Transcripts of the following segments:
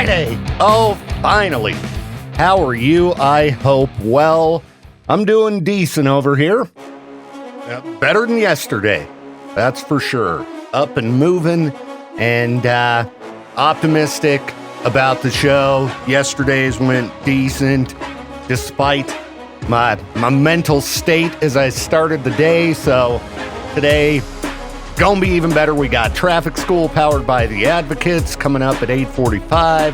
Friday! Oh, finally. How are you? I hope well. I'm doing decent over here. Better than yesterday. That's for sure. Up and moving and optimistic about the show. Yesterday's went decent despite my mental state as I started the day. So today, gonna be even better. We got Traffic School powered by the Advocates coming up at 8:45.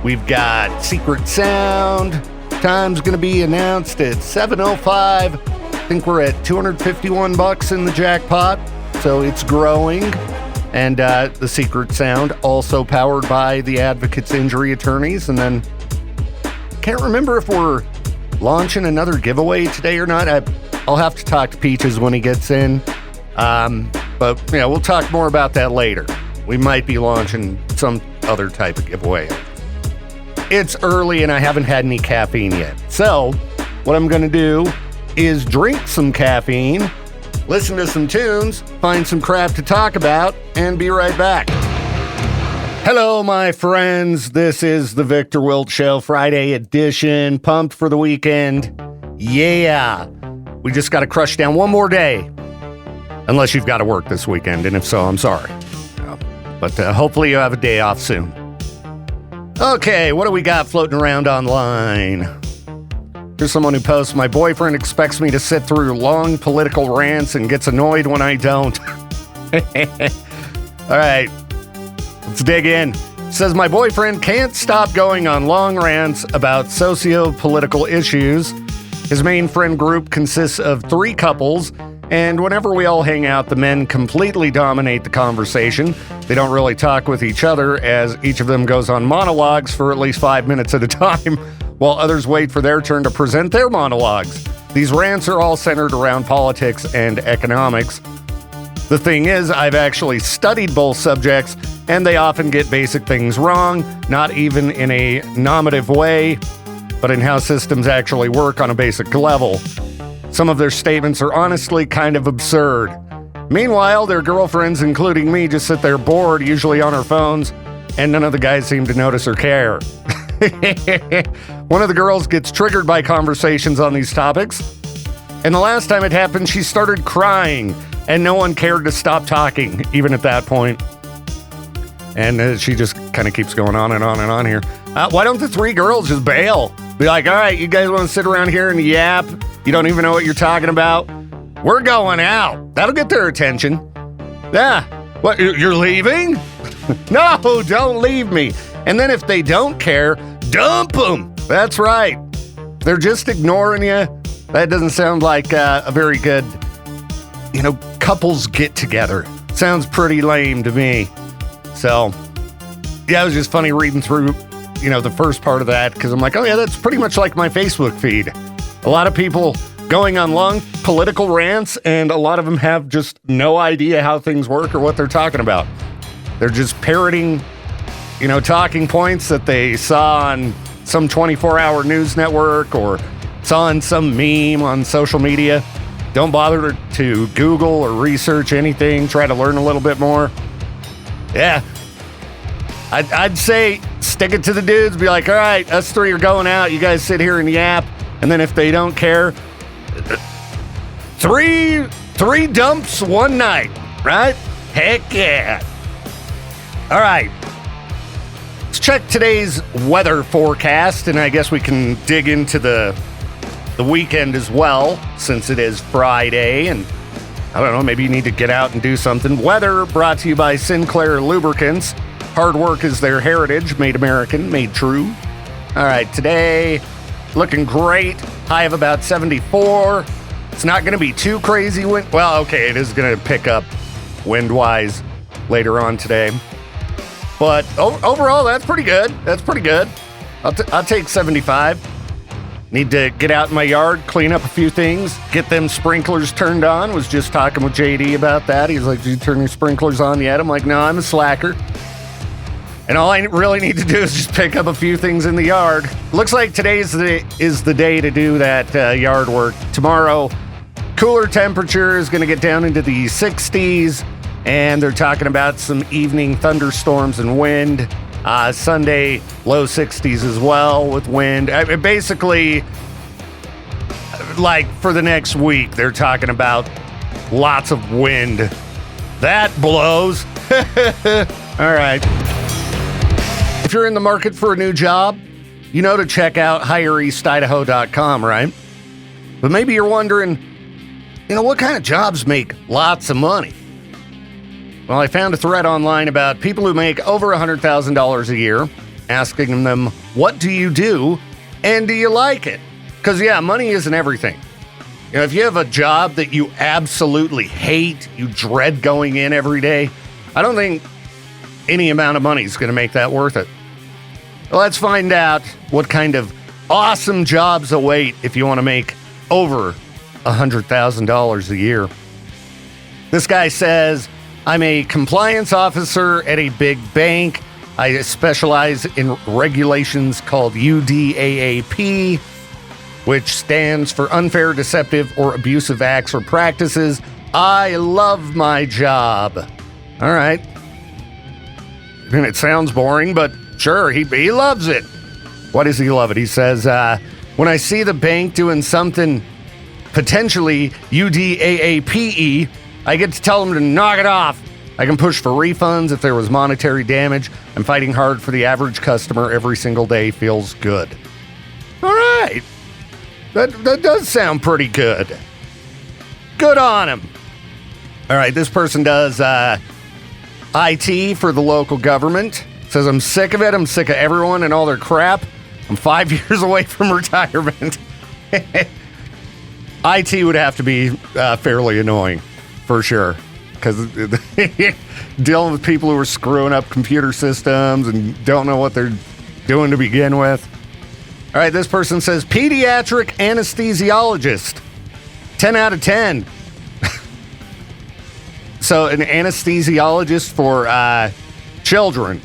We've got Secret Sound. Time's gonna be announced at 7:05. I think we're at $251 in the jackpot, so it's growing. And the Secret Sound also powered by the Advocates Injury Attorneys. And then can't remember if we're launching another giveaway today or not. I'll have to talk to Peaches when he gets in. But yeah, we'll talk more about that later. We might be launching some other type of giveaway. It's early and I haven't had any caffeine yet. So what I'm going to do is drink some caffeine, listen to some tunes, find some crap to talk about, and be right back. Hello, my friends. This is the Victor Wilt Show, Friday edition. Pumped for the weekend. Yeah. We just got to crush down one more day. Unless you've got to work this weekend, and if so, I'm sorry. But hopefully you have a day off soon. Okay, what do we got floating around online? Here's someone who posts, my boyfriend expects me to sit through long political rants and gets annoyed when I don't. All right, let's dig in. It says, my boyfriend can't stop going on long rants about socio-political issues. His main friend group consists of 3 couples, and whenever we all hang out, the men completely dominate the conversation. They don't really talk with each other, as each of them goes on monologues for at least 5 minutes at a time, while others wait for their turn to present their monologues. These rants are all centered around politics and economics. The thing is, I've actually studied both subjects, and they often get basic things wrong, not even in a normative way, but in how systems actually work on a basic level. Some of their statements are honestly kind of absurd. Meanwhile, their girlfriends, including me, just sit there bored, usually on our phones, and none of the guys seem to notice or care. One of the girls gets triggered by conversations on these topics, and the last time it happened, she started crying, and no one cared to stop talking, even at that point. And she just kind of keeps going on and on and on here. Why don't the 3 girls just bail? Be like, all right, you guys want to sit around here and yap? You don't even know what you're talking about? We're going out. That'll get their attention. Yeah. What, you're leaving? No, don't leave me. And then if they don't care, dump them. That's right. They're just ignoring you. That doesn't sound like a very good, couples get together. Sounds pretty lame to me. So, yeah, it was just funny reading through, the first part of that, because I'm like, oh yeah, that's pretty much like my Facebook feed. A lot of people going on long political rants, and a lot of them have just no idea how things work or what they're talking about. They're just parroting, talking points that they saw on some 24-hour news network or saw in some meme on social media. Don't bother to Google or research anything, try to learn a little bit more. Yeah. I'd say stick it to the dudes, be like, all right, us 3 are going out, you guys sit here and yap. And then if they don't care, 3 dumps one night, right? Heck yeah. All right. Let's check today's weather forecast, and I guess we can dig into the weekend as well, since it is Friday, and I don't know, maybe you need to get out and do something. Weather brought to you by Sinclair Lubricants. Hard work is their heritage, made American, made true. All right, today, looking great. High of about 74. It's not going to be too crazy wind. Well, okay, it is going to pick up wind-wise later on today. But overall, that's pretty good. That's pretty good. I'll take 75. Need to get out in my yard, clean up a few things, get them sprinklers turned on. Was just talking with JD about that. He's like, did you turn your sprinklers on yet? I'm like, no, I'm a slacker. And all I really need to do is just pick up a few things in the yard. Looks like today is the day to do that yard work. Tomorrow, cooler temperature is going to get down into the 60s, and they're talking about some evening thunderstorms and wind. Sunday, low 60s as well with wind. Basically, like for the next week, they're talking about lots of wind. That blows. All right. If you're in the market for a new job, you know to check out HireEastIdaho.com, right? But maybe you're wondering, what kind of jobs make lots of money? Well, I found a thread online about people who make over $100,000 a year, asking them, what do you do and do you like it? Because, money isn't everything. If you have a job that you absolutely hate, you dread going in every day, I don't think any amount of money is going to make that worth it. Let's find out what kind of awesome jobs await if you want to make over $100,000 a year. This guy says, I'm a compliance officer at a big bank. I specialize in regulations called UDAAP, which stands for unfair, deceptive, or abusive acts or practices. I love my job. All right. And it sounds boring, but sure, he loves it. Why does he love it? He says, when I see the bank doing something potentially UDAAPE, I get to tell them to knock it off. I can push for refunds if there was monetary damage. I'm fighting hard for the average customer every single day. Feels good. All right. That does sound pretty good. Good on him. All right, this person does IT for the local government. Says, I'm sick of it. I'm sick of everyone and all their crap. I'm 5 years away from retirement. IT would have to be fairly annoying, for sure. Because dealing with people who are screwing up computer systems and don't know what they're doing to begin with. All right, this person says, pediatric anesthesiologist. 10 out of 10. So an anesthesiologist for children.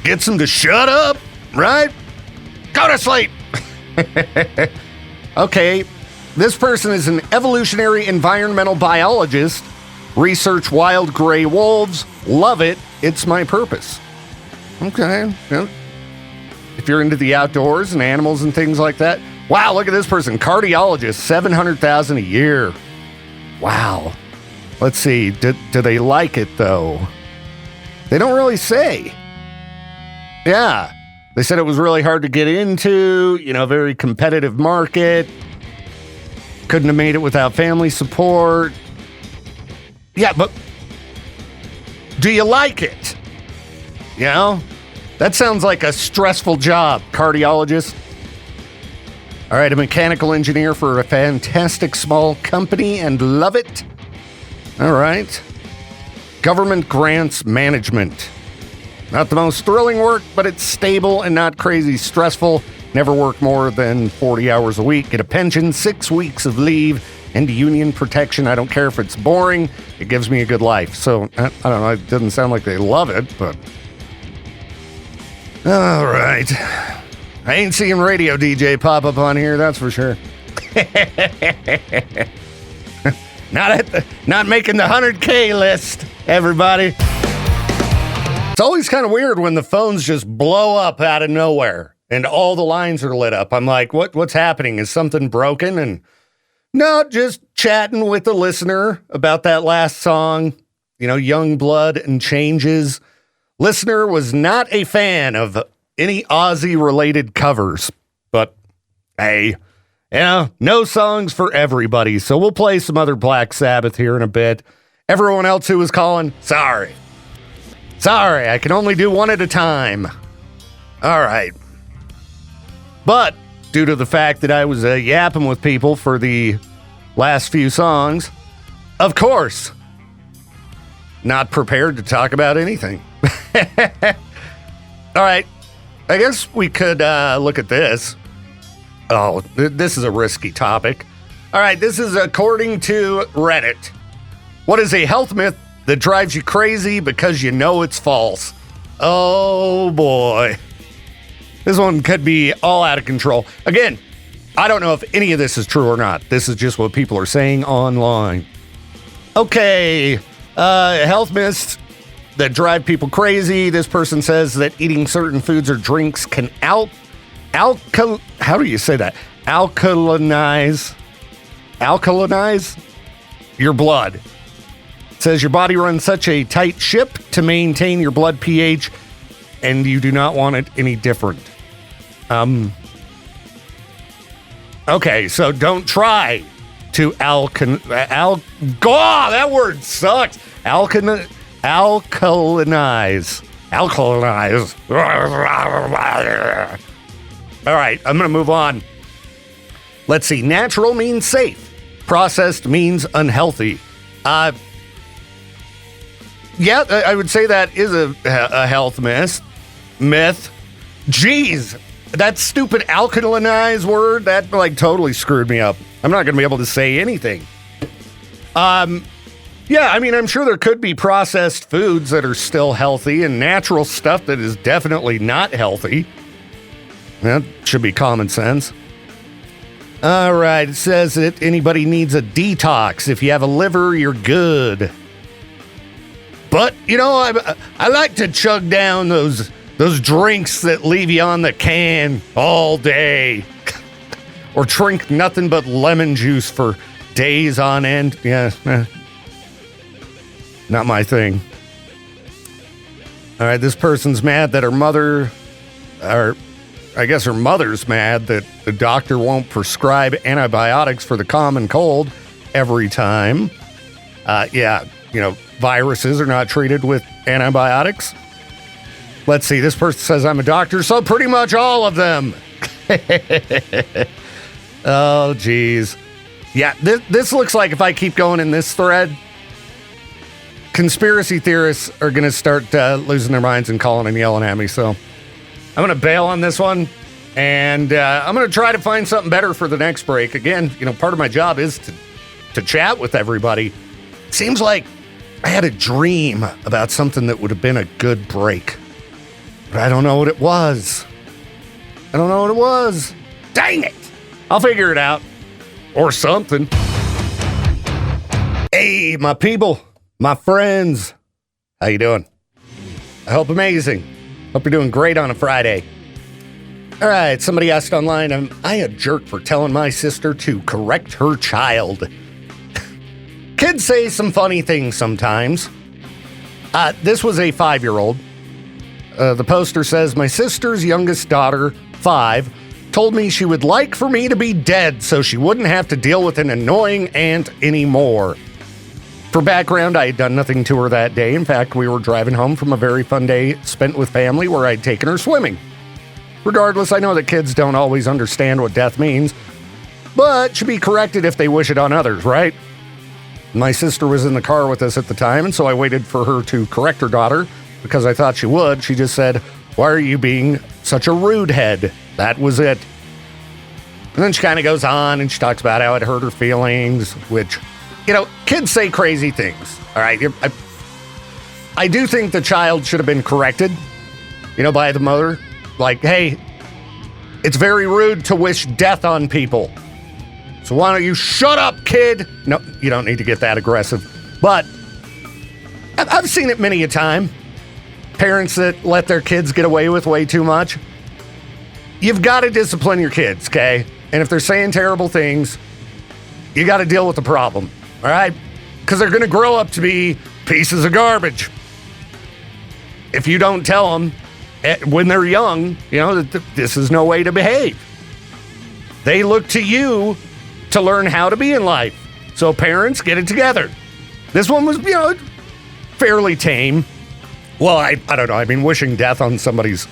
Gets them to shut up, right? Go to sleep. Okay, this person is an evolutionary environmental biologist. Research wild gray wolves. Love it. It's my purpose. Okay. Yeah. If you're into the outdoors and animals and things like that. Wow, look at this person. Cardiologist, $700,000 a year. Wow. Let's see. Do they like it, though? They don't really say. Yeah. They said it was really hard to get into, very competitive market. Couldn't have made it without family support. Yeah, but do you like it? That sounds like a stressful job, cardiologist. All right, a mechanical engineer for a fantastic small company and love it. All right. Government grants management. Not the most thrilling work, but it's stable and not crazy stressful. Never work more than 40 hours a week. Get a pension, 6 weeks of leave, and union protection. I don't care if it's boring. It gives me a good life. So, I don't know. It doesn't sound like they love it, but... All right. I ain't seeing radio DJ pop up on here, that's for sure. Not making the 100K list, everybody. It's always kind of weird when the phones just blow up out of nowhere and all the lines are lit up. I'm like, what's happening? Is something broken? And no, just chatting with the listener about that last song, Young Blood and Changes. Listener was not a fan of any Aussie-related covers, but hey, no songs for everybody, so we'll play some other Black Sabbath here in a bit. Everyone else who was calling, sorry, I can only do one at a time. All right. But due to the fact that I was yapping with people for the last few songs, of course, not prepared to talk about anything. All right. I guess we could look at this. Oh, this is a risky topic. All right. This is according to Reddit. What is a health myth that drives you crazy because you know it's false? Oh, boy. This one could be all out of control. Again, I don't know if any of this is true or not. This is just what people are saying online. Okay. Health myths that drive people crazy. This person says that eating certain foods or drinks can how do you say that? Alkalinize your blood. It says your body runs such a tight ship to maintain your blood pH, and you do not want it any different. Okay, so don't try to that word sucks. Alkalinize. All right, I'm going to move on. Let's see. Natural means safe. Processed means unhealthy. Yeah, I would say that is a health myth. Jeez, that stupid alkalinize word, that like totally screwed me up. I'm not going to be able to say anything. Yeah, I mean, I'm sure there could be processed foods that are still healthy and natural stuff that is definitely not healthy. That should be common sense. All right, it says that anybody needs a detox. If you have a liver, you're good. But, you know, I like to chug down those drinks that leave you on the can all day. Or drink nothing but lemon juice for days on end. Yeah, not my thing. All right, this person's mad that her mother's mad that the doctor won't prescribe antibiotics for the common cold every time. Yeah, you know, viruses are not treated with antibiotics. Let's see, this person says I'm a doctor, so pretty much all of them. Oh, geez. Yeah, this looks like if I keep going in this thread, conspiracy theorists are going to start losing their minds and calling and yelling at me. So I'm going to bail on this one, and I'm going to try to find something better for the next break. Again, you know, part of my job is to chat with everybody. Seems like I had a dream about something that would have been a good break, but I don't know what it was. Dang it! I'll figure it out. Or something. Hey, my people, my friends. How you doing? I hope amazing. Hope you're doing great on a Friday. All right, somebody asked online, am I a jerk for telling my sister to correct her child? Kids say some funny things sometimes. This was a 5-year-old. The poster says, my sister's youngest daughter, 5, told me she would like for me to be dead so she wouldn't have to deal with an annoying aunt anymore. For background, I had done nothing to her that day. In fact, we were driving home from a very fun day spent with family where I'd taken her swimming. Regardless, I know that kids don't always understand what death means, but should be corrected if they wish it on others, right? My sister was in the car with us at the time, and so I waited for her to correct her daughter because I thought she would. She just said, why are you being such a rude head? That was it. And then she kind of goes on and she talks about how it hurt her feelings, which, you know, kids say crazy things. All right. I do think the child should have been corrected, you know, by the mother. Like, hey, it's very rude to wish death on people. So why don't you shut up, kid? No, you don't need to get that aggressive. But I've seen it many a time. Parents that let their kids get away with way too much. You've got to discipline your kids, okay? And if they're saying terrible things, you got to deal with the problem, all right? Because they're going to grow up to be pieces of garbage. If you don't tell them when they're young, you know, that this is no way to behave. They look to you to learn how to be in life. So parents, get it together. This one was, you know, fairly tame. Well, I don't know. I mean, wishing death on somebody's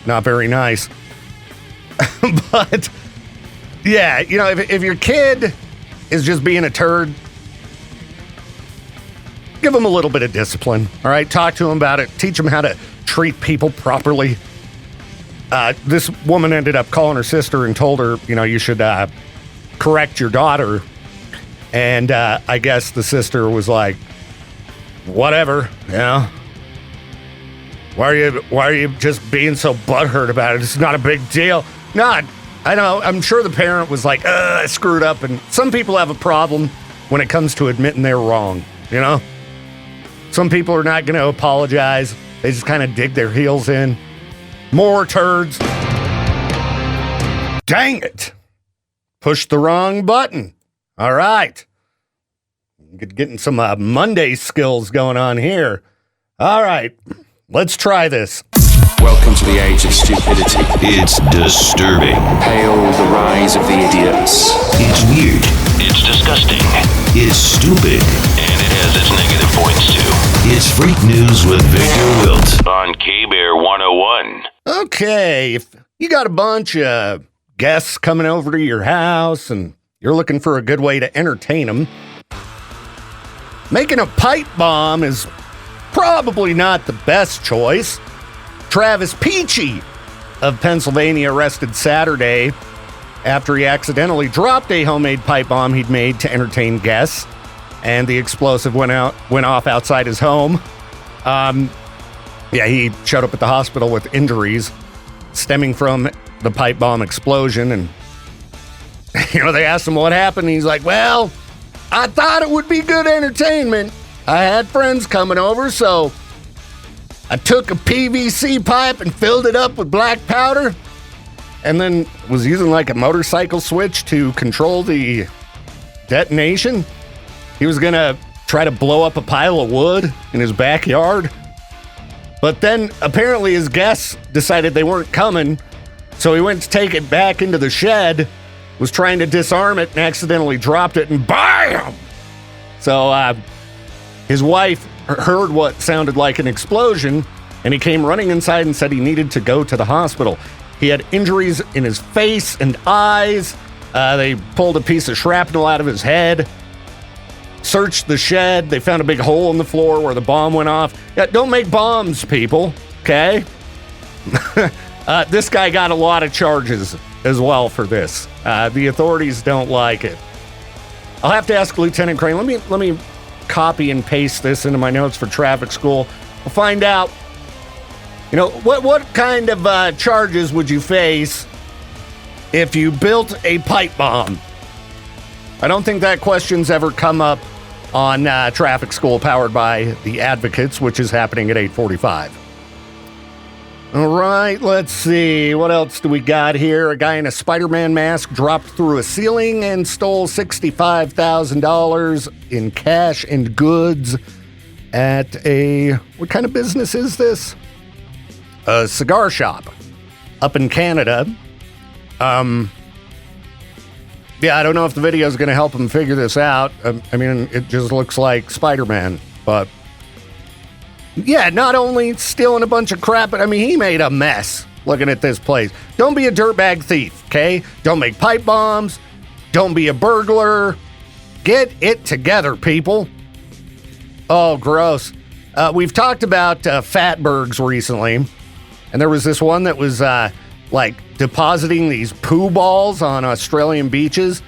not very nice. But, yeah, you know, if your kid is just being a turd, give them a little bit of discipline, all right? Talk to them about it. Teach them how to treat people properly. This woman ended up calling her sister and told her, you know, you should correct your daughter. And I guess the sister was like, whatever, you know? Why are you just being so butthurt about it? It's not a big deal. No, I know. I'm sure the parent was like, I screwed up. And some people have a problem when it comes to admitting they're wrong, you know? Some people are not going to apologize. They just kind of dig their heels in. More turds. Dang it. Pushed the wrong button. All right. Getting some Monday skills going on here. All right. Let's try this. Welcome to the age of stupidity. It's disturbing. Hail the rise of the idiots. It's weird. It's disgusting. It's stupid. And it has its negative points, too. It's Freak News with Victor Wilt. On K-Bear 101. Okay, if you got a bunch of guests coming over to your house and you're looking for a good way to entertain them, making a pipe bomb is probably not the best choice. Travis Peachy of Pennsylvania arrested Saturday after he accidentally dropped a homemade pipe bomb he'd made to entertain guests, and the explosive went off outside his home. He showed up at the hospital with injuries stemming from the pipe bomb explosion, and they asked him what happened. He's like, well, I thought it would be good entertainment. I had friends coming over, so I took a PVC pipe and filled it up with black powder and then was using like a motorcycle switch to control the detonation. He was going to try to blow up a pile of wood in his backyard. But then apparently his guests decided they weren't coming, so he went to take it back into the shed, was trying to disarm it and accidentally dropped it, and BAM! So his wife heard what sounded like an explosion, and he came running inside and said he needed to go to the hospital. He had injuries in his face and eyes. They pulled a piece of shrapnel out of his head. Searched the shed. They found a big hole in the floor where the bomb went off. Yeah, don't make bombs, people, okay? This guy got a lot of charges as well for this. The authorities don't like it. I'll have to ask Lieutenant Crane. Let me copy and paste this into my notes for traffic school. We'll find out, what kind of charges would you face if you built a pipe bomb? I don't think that question's ever come up on traffic school powered by the Advocates, which is happening at 8:45. All right, let's see. What else do we got here? A guy in a Spider-Man mask dropped through a ceiling and stole $65,000 in cash and goods at what kind of business is this? A cigar shop up in Canada. I don't know if the video is going to help him figure this out. It just looks like Spider-Man, but yeah, not only stealing a bunch of crap, but he made a mess looking at this place. Don't be a dirtbag thief, okay? Don't make pipe bombs. Don't be a burglar. Get it together, people. Oh, gross. We've talked about fatbergs recently, and there was this one that was depositing these poo balls on Australian beaches.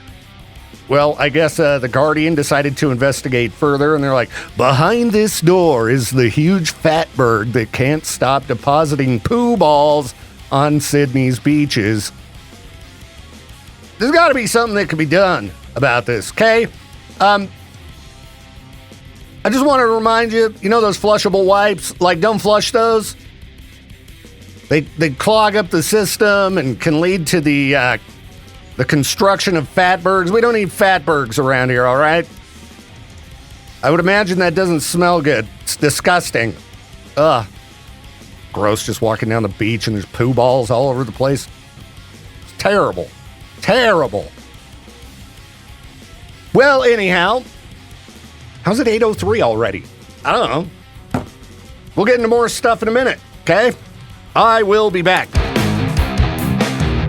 Well, I guess the Guardian decided to investigate further, and they're like, behind this door is the huge fatberg that can't stop depositing poo balls on Sydney's beaches. There's got to be something that can be done about this, okay? I just want to remind you, those flushable wipes? Don't flush those. They clog up the system and can lead to the construction of fatbergs. We don't need fatbergs around here, all right? I would imagine that doesn't smell good. It's disgusting. Ugh. Gross, just walking down the beach and there's poo balls all over the place. It's terrible. Terrible. Well, anyhow, how's it 8:03 already? I don't know. We'll get into more stuff in a minute, okay? I will be back.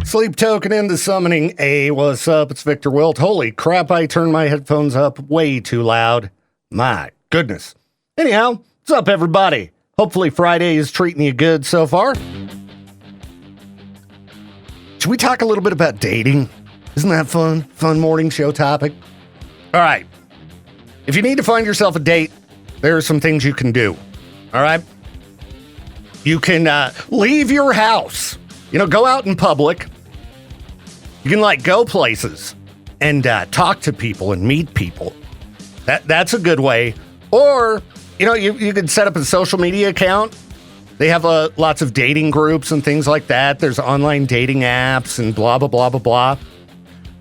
Sleep token into summoning. Hey, what's up? It's Victor Wilt. Holy crap, I turned my headphones up way too loud. My goodness. Anyhow, what's up, everybody? Hopefully Friday is treating you good so far. Should we talk a little bit about dating? Isn't that fun? Fun morning show topic. All right. If you need to find yourself a date, there are some things you can do. All right? You can leave your house. Go out in public. You can go places and talk to people and meet people. That's a good way. Or you could set up a social media account. They have lots of dating groups and things like that. There's online dating apps and blah, blah, blah, blah, blah.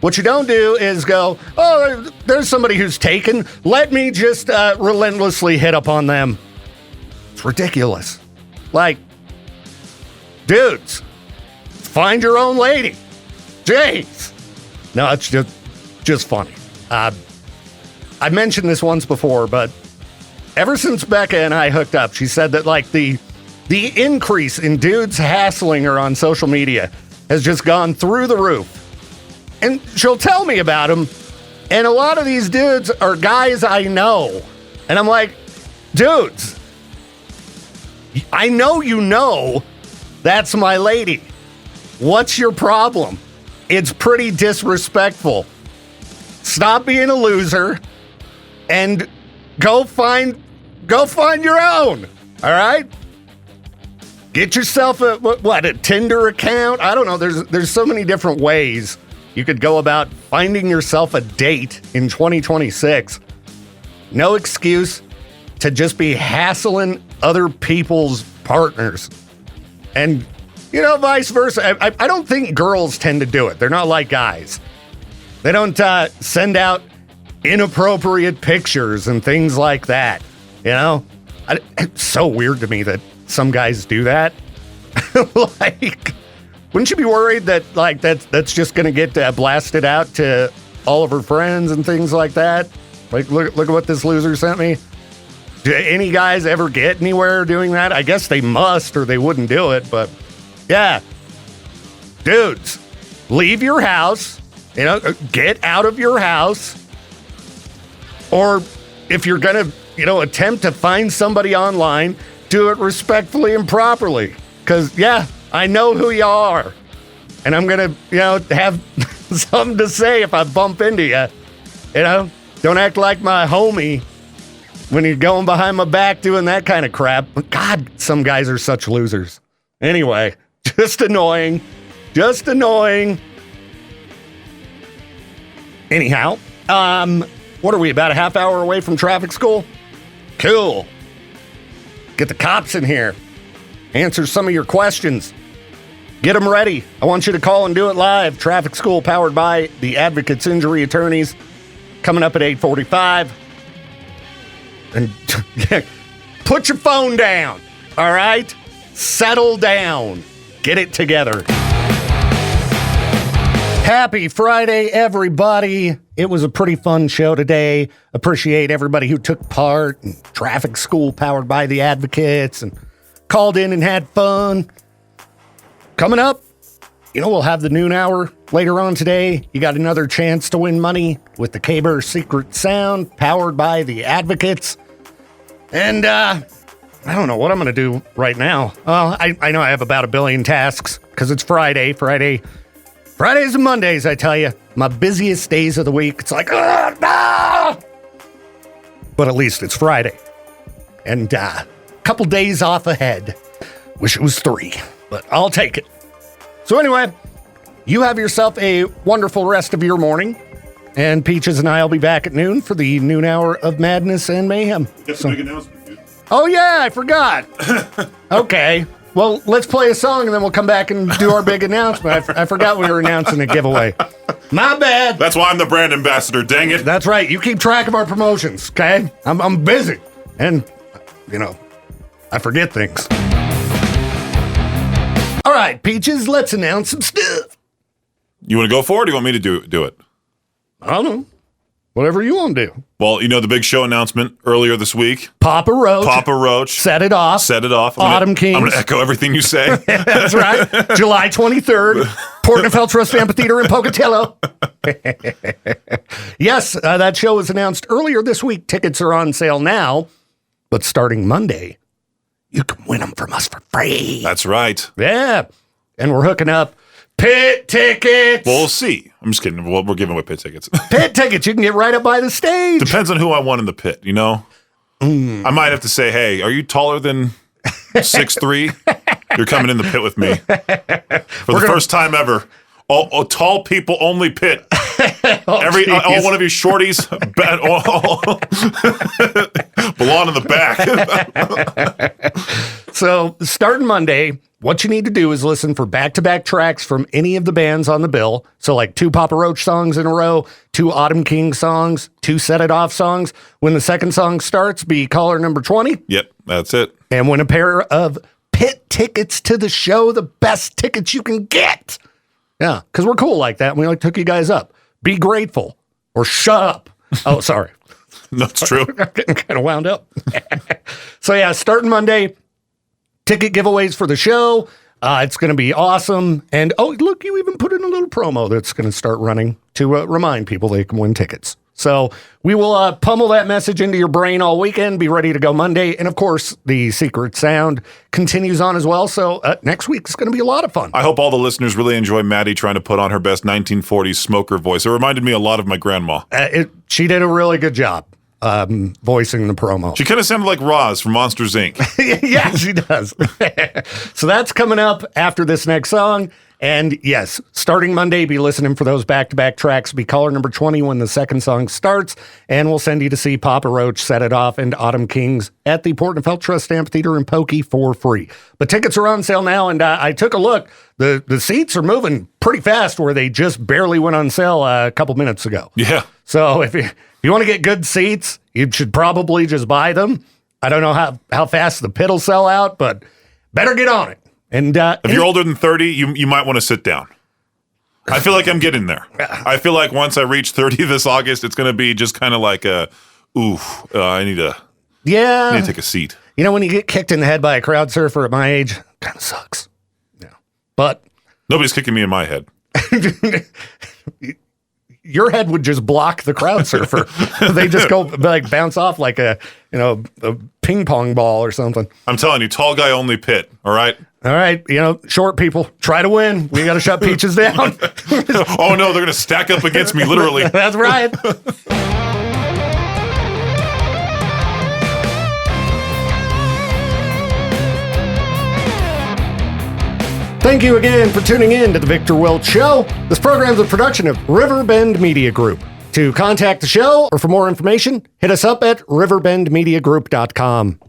What you don't do is go, oh, there's somebody who's taken. Let me just relentlessly hit up on them. It's ridiculous. Like, dudes, find your own lady. Jeez. No, it's just funny. I mentioned this once before, but ever since Becca and I hooked up, she said that like the increase in dudes hassling her on social media has just gone through the roof. And she'll tell me about them. And a lot of these dudes are guys I know. And I'm like, dudes, I know that's my lady. What's your problem? It's pretty disrespectful. Stop being a loser and go find your own. All right? Get yourself a Tinder account? I don't know. There's so many different ways you could go about finding yourself a date in 2026. No excuse to just be hassling other people's partners. And, vice versa. I don't think girls tend to do it. They're not like guys. They don't send out inappropriate pictures and things like that. It's so weird to me that some guys do that. Like, wouldn't you be worried that like that's just going to get blasted out to all of her friends and things like that? Like, look at what this loser sent me. Do any guys ever get anywhere doing that? I guess they must, or they wouldn't do it. But yeah, dudes, leave your house. Get out of your house. Or if you're going to, attempt to find somebody online, do it respectfully and properly. Because, yeah, I know who you are. And I'm going to, have something to say if I bump into you. Don't act like my homie when you're going behind my back doing that kind of crap. God, some guys are such losers. Anyway, just annoying. Anyhow, what are we, about a half hour away from traffic school? Cool. Get the cops in here. Answer some of your questions. Get them ready. I want you to call and do it live. Traffic school powered by the Advocates Injury Attorneys. Coming up at 8:45. And put your phone down. All right? Settle down. Get it together. Happy Friday, everybody. It was a pretty fun show today. Appreciate everybody who took part in traffic school powered by the Advocates and called in and had fun. Coming up, we'll have the noon hour later on today. You got another chance to win money with the K-Bear Secret Sound powered by the Advocates. And I don't know what I'm going to do right now. I know I have about a billion tasks because it's Friday. Fridays and Mondays, I tell you, my busiest days of the week. It's like, but at least it's Friday. And a couple days off ahead. Wish it was 3, but I'll take it. So anyway, you have yourself a wonderful rest of your morning. And Peaches and I will be back at noon for the noon hour of madness and mayhem. That's a big announcement, dude. Oh, yeah, I forgot. Okay. Well, let's play a song and then we'll come back and do our big announcement. I forgot we were announcing a giveaway. My bad. That's why I'm the brand ambassador, dang it. That's right. You keep track of our promotions, okay? I'm busy. And, I forget things. All right, Peaches, let's announce some stuff. You want to go for it or do you want me to do it? I don't know. Whatever you want to do. Well, the big show announcement earlier this week. Papa Roach. Set it off. Autumn Kings. I'm going to echo everything you say. That's right. July 23rd. Port Neufeld Trust Amphitheater in Pocatello. Yes, that show was announced earlier this week. Tickets are on sale now. But starting Monday, you can win them from us for free. That's right. Yeah. And we're hooking up pit tickets. We'll see. I'm just kidding. We're giving away pit tickets. Pit tickets. You can get right up by the stage. Depends on who I want in the pit, I might have to say, hey, are you taller than 6'3"? You're coming in the pit with me. For the first time ever. All tall people only pit. All one of you shorties Belong in the back. So starting Monday, what you need to do is listen for back-to-back tracks from any of the bands on the bill. So like 2 Papa Roach songs in a row, 2 Autumn King songs, 2 Set It Off songs. When the second song starts, be caller number 20. Yep, that's it. And win a pair of pit tickets to the show, the best tickets you can get. Yeah, because we're cool like that, and we like to hook you guys up. Be grateful or shut up. Oh, sorry. No, it's true. I'm getting kind of wound up. So yeah, starting Monday, ticket giveaways for the show. It's going to be awesome. And oh, look, you even put in a little promo that's going to start running to remind people they can win tickets. So we will pummel that message into your brain all weekend. Be ready to go Monday. And of course, the Secret Sound continues on as well. So next week is going to be a lot of fun. I hope all the listeners really enjoy Maddie trying to put on her best 1940s smoker voice. It reminded me a lot of my grandma. She did a really good job voicing the promo. She kind of sounded like Roz from Monsters, Inc. Yeah, she does. So that's coming up after this next song. And yes, starting Monday, be listening for those back-to-back tracks. Be caller number 20 when the second song starts. And we'll send you to see Papa Roach, Set It Off, and Autumn Kings at the Port Neufeld Trust Amphitheater in Pokey for free. But tickets are on sale now, and I took a look. The seats are moving pretty fast where they just barely went on sale a couple minutes ago. Yeah. So if you want to get good seats, you should probably just buy them. I don't know how fast the pit will sell out, but better get on it. And if you're older than 30, you might want to sit down. I feel like I'm getting there. I feel like once I reach 30 this August, it's going to be just kind of like I need to take a seat. You know, when you get kicked in the head by a crowd surfer at my age, kind of sucks. Yeah. But nobody's kicking me in my head. Your head would just block the crowd surfer. They just go like bounce off like a ping pong ball or something. I'm telling you, tall guy only pit. All right. All right. Short people try to win. We got to shut Peaches down. Oh no, they're going to stack up against me, literally. That's right. Thank you again for tuning in to the Victor Welch Show. This program is a production of Riverbend Media Group. To contact the show or for more information, hit us up at riverbendmediagroup.com.